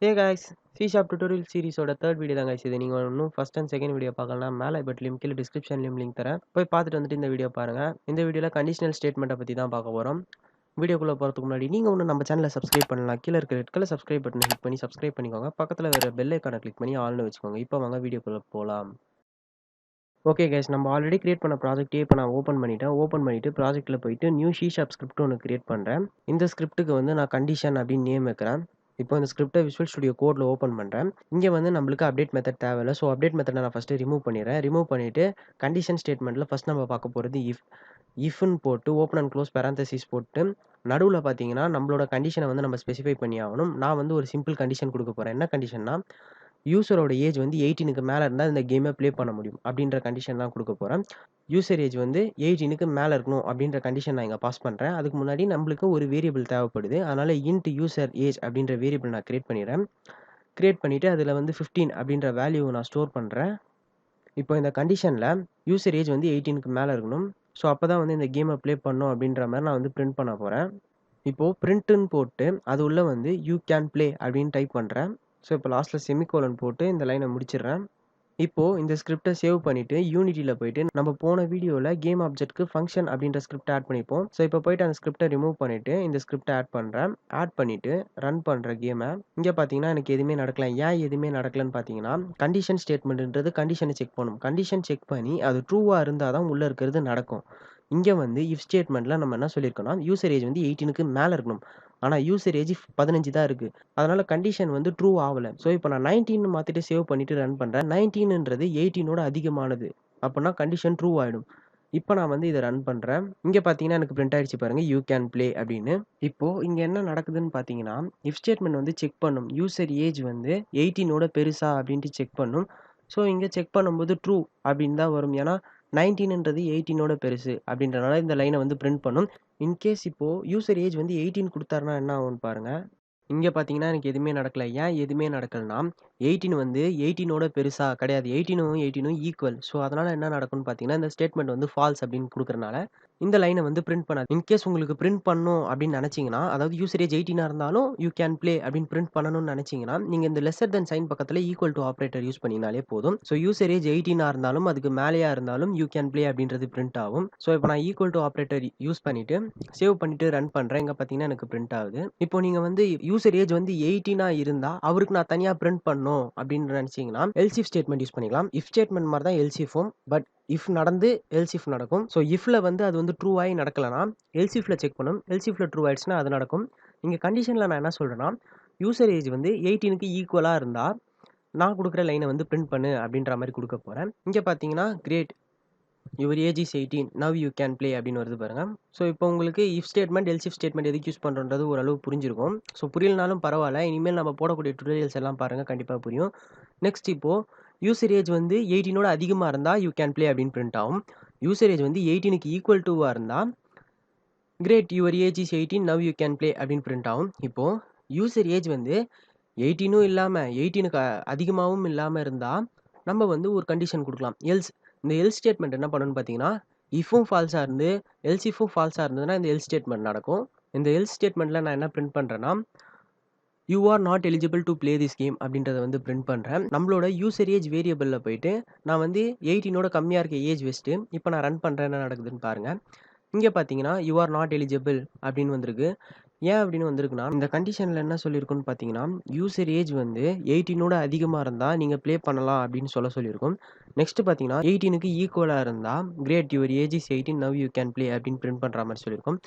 Hey guys, C Sharp tutorial series ஓட third video தான் guys இது. நீங்க இன்னும் ஃபர்ஸ்ட் அண்ட் செகண்ட் வீடியோ பார்க்கலனா மேலே பட்லையும் கீழே டிஸ்கிரிப்ஷன்லையும் லிங்க் தரேன். போய் பார்த்துட்டு வந்துட்டு இந்த வீடியோ பாருங்க. இந்த வீடியோல கண்டிஷனல் ஸ்டேட்மெண்ட்டை பற்றி தான் பார்க்க போகிறோம். வீடியோக்குள்ளே போகிறதுக்கு முன்னாடி நீங்கள் ஒன்றும் நம்ம சேனலை சப்ஸ்கிரைப் பண்ணலாம். கீழே இருக்க ரெட் கலர் சப்ஸ்கிரைப் பட்டனை ஹிட் பண்ணி சப்ஸ்கிரைப் பண்ணிக்கோங்க. பக்கத்தில் வேறு பெல் ஐக்கானை கிளிக் பண்ணி ஆல்னு வச்சுக்கோங்க. இப்போ வாங்க வீடியோக்குள்ளே போகலாம். ஓகே கைஸ், நம்ம ஆல்ரெடி கிரியேட் பண்ண ப்ராஜெக்ட்டே இப்போ நான் ஓப்பன் பண்ணிட்டேன். ஓப்பன் பண்ணிவிட்டு ப்ராஜெக்ட்டில் போயிட்டு நியூ C Sharp ஸ்கிரிப்ட் ஒன்று கிரியேட் பண்ணுறேன். இந்த ஸ்கிரிப்ட்டுக்கு வந்து நான் கண்டிஷன் அப்படின்னு நேம் வைக்கிறேன். இப்போ இந்த ஸ்கிரிப்ட்டை விஷுவல் ஸ்டுடியோ கோடில் ஓப்பன் பண்ணுறேன். இங்கே வந்து நம்மளுக்கு அப்டேட் மெத்தட் தேவையில்லை. ஸோ அப்டேட் மெத்தடை நான் ஃபஸ்ட்டு ரிமூவ் பண்ணிடுறேன். ரிமூவ் பண்ணிவிட்டு கண்டிஷன் ஸ்டேட்மெண்ட்டில் ஃபஸ்ட் நம்ம பார்க்க போகிறது இஃப்னு போட்டு ஓப்பன் அண்ட் க்ளோஸ் பேரந்தசிஸ் போட்டு நடுவில் பார்த்தீங்கன்னா நம்மளோட கண்டிஷனை வந்து நம்ம ஸ்பெசிஃபை பண்ணி ஆகணும். நான் வந்து ஒரு சிம்பிள் கண்டிஷன் கொடுக்க போகிறேன். என்ன கண்டிஷன்னா, யூசரோட ஏஜ் வந்து 18க்கு மேலே இருந்தால் இந்த கேமை ப்ளே பண்ண முடியும் அப்படின்ற கண்டிஷன் தான் கொடுக்க போகிறேன். யூசர் ஏஜ் வந்து 18க்கு மேலே இருக்கணும் அப்படின்ற கண்டிஷன் நான் இங்கே பாஸ் பண்ணுறேன். அதுக்கு முன்னாடி நம்மளுக்கு ஒரு வேரியபிள் தேவைப்படுது. அதனால் இன்ட் யூசர் ஏஜ் அப்படின்ற வேரியபிள் நான் கிரியேட் பண்ணிடுறேன். கிரியேட் பண்ணிவிட்டு அதில் வந்து 15 அப்படின்ற வேல்யூவை நான் ஸ்டோர் பண்ணுறேன். இப்போ இந்த கண்டிஷனில் யூசர் ஏஜ் வந்து 18க்கு மேலே இருக்கணும். ஸோ அப்போ தான் வந்து இந்த கேமை ப்ளே பண்ணணும் அப்படின்ற மாதிரி நான் வந்து பிரிண்ட் பண்ண போகிறேன். இப்போது பிரிண்ட்டுன்னு போட்டு அது உள்ள வந்து யூ கேன் ப்ளே அப்படின்னு டைப் பண்ணுறேன். ஸோ இப்போ லாஸ்ட்டில் செமிகோலன் போட்டு இந்த லைனை முடிச்சிடுறேன். இப்போது இந்த ஸ்கிரிப்டை சேவ் பண்ணிவிட்டு யூனிட்டியில் போயிட்டு நம்ம போன வீடியோவில் கேம் ஆப்ஜெக்ட்க்கு ஃபங்க்ஷன் அப்படின்ற ஸ்கிரிப்ட் ஆட் பண்ணிப்போம். ஸோ இப்போ போயிட்டு அந்த ஸ்கிரிப்டை ரிமூவ் பண்ணிவிட்டு இந்த ஸ்கிரிப்டை ஆட் பண்ணுறேன். ஆட் பண்ணிவிட்டு ரன் பண்ணுற கேமை இங்கே பார்த்தீங்கன்னா எனக்கு எதுவுமே நடக்கல. ஏன் எதுவுமே நடக்கலன்னு பார்த்தீங்கன்னா, கண்டிஷன் ஸ்டேட்மெண்ட்ன்றது கண்டிஷனை செக் பண்ணும். கண்டிஷன் செக் பண்ணி அது ட்ரூவாக இருந்தால் தான் உள்ளே இருக்கிறது நடக்கும். இங்கே வந்து இஃப் ஸ்டேட்மெண்ட்டில் நம்ம என்ன சொல்லியிருக்கோம்னா, யூசர் ஏஜ் வந்து 18க்கு மேலே இருக்கணும். ஆனால் யூசர் ஏஜ் 15 தான் இருக்குது. அதனால் கண்டிஷன் வந்து ட்ரூ ஆகலை. ஸோ இப்போ நான் 19 மாற்றிட்டு சேவ் பண்ணிவிட்டு ரன் பண்ணுறேன். 19ன்றது 18ஓட அதிகமானது. அப்படின்னா கண்டிஷன் ட்ரூ ஆகிடும். இப்போ நான் வந்து இதை ரன் பண்ணுறேன். இங்கே பார்த்தீங்கன்னா எனக்கு பிரிண்ட் ஆகிடுச்சு பாருங்கள், யூ கேன் ப்ளே அப்படின்னு. இப்போது இங்கே என்ன நடக்குதுன்னு பார்த்தீங்கன்னா, இஃப் ஸ்டேட்மெண்ட் வந்து செக் பண்ணும். யூசர் ஏஜ் வந்து 18ஓட பெருசா அப்படின்ட்டு செக் பண்ணும். ஸோ இங்கே செக் பண்ணும்போது ட்ரூ அப்படின்னு தான் வரும். ஏன்னா 19ன்றது 18ஓட பெருசு அப்படின்றனால இந்த லைனை வந்து பிரிண்ட் பண்ணும். இன்கேஸ் இப்போது யூசர் ஏஜ் வந்து 18 கொடுத்தாருன்னா என்ன ஆகும்னு பாருங்கள். இங்கே பார்த்தீங்கன்னா எனக்கு எதுவுமே நடக்கல. ஏன் எதுவுமே நடக்கலன்னா, 18 வந்து 18ஓட பெருசா கிடையாது. 18ம் ஈக்குவல். ஸோ அதனால் என்ன நடக்கும்னு பார்த்தீங்கன்னா, இந்த ஸ்டேட்மெண்ட் வந்து ஃபால்ஸ் அப்படின்னு குடுக்குறனால இந்த லைனை வந்து பிரிண்ட் பண்ணாது. இன்கேஸ் உங்களுக்கு பிரிண்ட் பண்ணணும் அப்படின்னு நினச்சிங்கன்னா, அதாவது யூசர் ஏஜ் 18ஆ இருந்தாலும் யூ கேன் ப்ளே அப்படின்னு பிரிண்ட் பண்ணணும்னு நினச்சிங்கன்னா, நீங்கள் இந்த லெஸ்ஸர் தென் சைன் பக்கத்தில் ஈக்குவல் டு ஆப்பரேட்டர் யூஸ் பண்ணிங்கனாலே போதும். ஸோ யூசர் ஏஜ் 18ஆ இருந்தாலும் அதுக்கு மேலேயா இருந்தாலும் யூ கேன் ப்ளே அப்படின்றது பிரிண்ட் ஆகும். ஸோ இப்போ நான் ஈக்குவல் டு ஆப்பரேட்டர் யூஸ் பண்ணிவிட்டு சேவ் பண்ணிவிட்டு ரன் பண்ணுறேன். இங்கே பார்த்தீங்கன்னா எனக்கு பிரிண்ட் ஆகுது. இப்போ நீங்கள் வந்து யூசர் ஏஜ் வந்து 18ஆ இருந்தா அவருக்கு நான் தனியா பிரிண்ட் பண்ணணும் அப்படின்னு நினைச்சீங்கன்னா, எல்ஸ் இஃப் ஸ்டேட்மெண்ட் யூஸ் பண்ணிக்கலாம். இஃப் ஸ்டேட்மெண்ட் மாதிரி தான் எல்ஸ் இஃப்பும். பட் இஃப் நடந்து எல்ஸ் இஃப் நடக்கும். ஸோ இஃப்ல வந்து அது வந்து ட்ரூ ஆகி நடக்கலனா எல்ஸ் இஃப்ல செக் பண்ணும். எல்ஸ் இஃப்ல ட்ரூ ஆயிடுச்சுன்னா அது நடக்கும். இங்கே கண்டிஷனில் நான் என்ன சொல்கிறேன்னா, யூசர் ஏஜ் வந்து 18க்கு ஈக்குவலாக இருந்தால் நான் கொடுக்குற லைனை வந்து பிரிண்ட் பண்ணு அப்படின்ற மாதிரி கொடுக்க போகிறேன். இங்கே பார்த்தீங்கன்னா great your age is 18 now you can play அப்படின்னு வருது பாருங்க. ஸோ இப்போ உங்களுக்கு if statement else if statement எதுக்கு யூஸ் பண்ணுறது ஓரளவு புரிஞ்சிருக்கும். ஸோ புரியலனாலும் பரவாயில்ல, இனிமேல் நம்ம போடக்கூடிய டுட்டோரியல்ஸ் எல்லாம் பாருங்கள், கண்டிப்பாக புரியும். நெக்ஸ்ட் இப்போது யூசர் ஏஜ் வந்து 18ஓட அதிகமாக இருந்தால் யூ கேன் ப்ளே அப்படின்னு பிரிண்ட் ஆகும். யூசர் ஏஜ் வந்து 18க்கு ஈக்குவல் டுவாக இருந்தால் great your age is 18 now you can play அப்படின்னு பிரிண்ட் ஆகும். இப்போது யூசர் ஏஜ் வந்து 18ம் இல்லாமல் 18க்கு அதிகமாகவும் இல்லாமல் இருந்தால் நம்ம வந்து ஒரு கண்டிஷன் கொடுக்கலாம். இந்த எல்ஸ் ஸ்டேட்மெண்ட் என்ன பண்ணணும்னு பார்த்தீங்கன்னா, இஃப்பும் ஃபால்ஸாக இருந்து எல்ஸ் இஃப்பும் ஃபால்ஸாக இருந்ததுன்னா இந்த எல்ஸ் ஸ்டேட்மெண்ட் நடக்கும். இந்த எல்ஸ் ஸ்டேட்மெண்ட்டில் நான் என்ன பிரிண்ட் பண்ணுறேன்னா, you are not eligible to play this game அப்படின்றத வந்து பிரிண்ட் பண்ணுறேன். நம்மளோட யூசர் ஏஜ் வேரியபிளில் போயிட்டு நான் வந்து 18ஓட கம்மியாக இருக்க ஏஜ் வச்சுட்டு இப்போ நான் ரன் பண்ணுறேன், என்ன நடக்குதுன்னு பாருங்கள். இங்கே பார்த்தீங்கன்னா யூ ஆர் நாட் எலிஜிபிள் அப்படின்னு வந்திருக்கு. ஏன் அப்படின்னு வந்திருக்குன்னா, இந்த கண்டிஷனில் என்ன சொல்லியிருக்குன்னு பார்த்தீங்கன்னா, யூசர் ஏஜ் வந்து 18ஓட அதிகமாக இருந்தால் நீங்கள் ப்ளே பண்ணலாம் அப்படின்னு சொல்லியிருக்கும். நெக்ஸ்ட் பார்த்தீங்கன்னா 18க்கு ஈக்குவலாக இருந்தால் great your age is 18 now you can play அப்படின்னு பிரிண்ட் பண்ணுற மாதிரி சொல்லியிருக்கும்.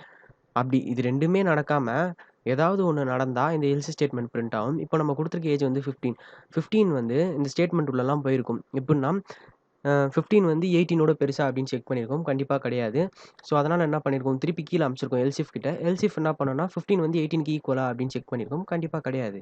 அப்படி இது ரெண்டுமே நடக்காமல் ஏதாவது ஒன்று நடந்தால் இந்த எல்ஸ் ஸ்டேட்மெண்ட் பிரிண்ட் ஆகும். இப்போ நம்ம கொடுத்துருக்க ஏஜ் வந்து 15 வந்து இந்த ஸ்டேட்மெண்ட் உள்ளலாம் போயிருக்கும். எப்படின்னா 15 வந்து 18ஓட பெருசா அப்படின்னு செக் பண்ணியிருக்கோம். கண்டிப்பாக கிடையாது. ஸோ அதனால் என்ன பண்ணியிருக்கோம், திருப்பி கீழே அனுப்பிச்சிருக்கோம் எல்ஸ் இஃப் கிட்ட. எல்ஸ் இஃப் என்ன பண்ணோம்னா 15 வந்து 18க்கு ஈக்குவலா அப்படின்னு செக் பண்ணியிருக்கோம். கண்டிப்பாக கிடையாது.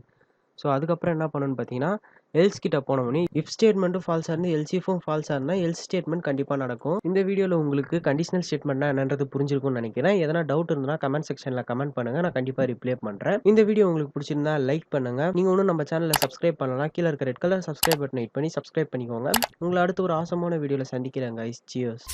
ஸோ அதுக்கப்புறம் என்ன பண்ணணும்னு பார்த்தீங்கன்னா, எல்ஸ் கிட்ட போனோடனே இஃப் ஸ்டேட்மெண்ட்டும் ஃபால்ஸாக இருந்து எல்ஸ் இஃப்பும் ஃபால்ஸாக இருந்தால் எல்ஸ் ஸ்டேட்மெண்ட் கண்டிப்பாக நடக்கும். இந்த வீடியோவில் உங்களுக்கு கண்டிஷனல் ஸ்டேட்மெண்ட்னா என்னன்றது புரிஞ்சிருக்கும்னு நினைக்கிறேன். எதனா டவுட் இருந்தால் கமெண்ட் செக்ஷனில் கமெண்ட் பண்ணுங்கள், நான் கண்டிப்பாக ரிப்ளை பண்ணுறேன். இந்த வீடியோ உங்களுக்கு பிடிச்சிருந்தா லைக் பண்ணுங்கள். நீங்கள் இன்னும் நம்ம சேனலை சப்ஸ்கிரைப் பண்ணலாம், கீழே இருக்க ரெட் கலர் சப்ஸ்கிரைப் பட்டனை ஹிட் பண்ணி சப்ஸ்கிரைப் பண்ணிக்கோங்க. உங்களை அடுத்து ஒரு ஆசமான வீடியோவில் சந்திக்கிறேன் கைஸ். சியர்ஸ்.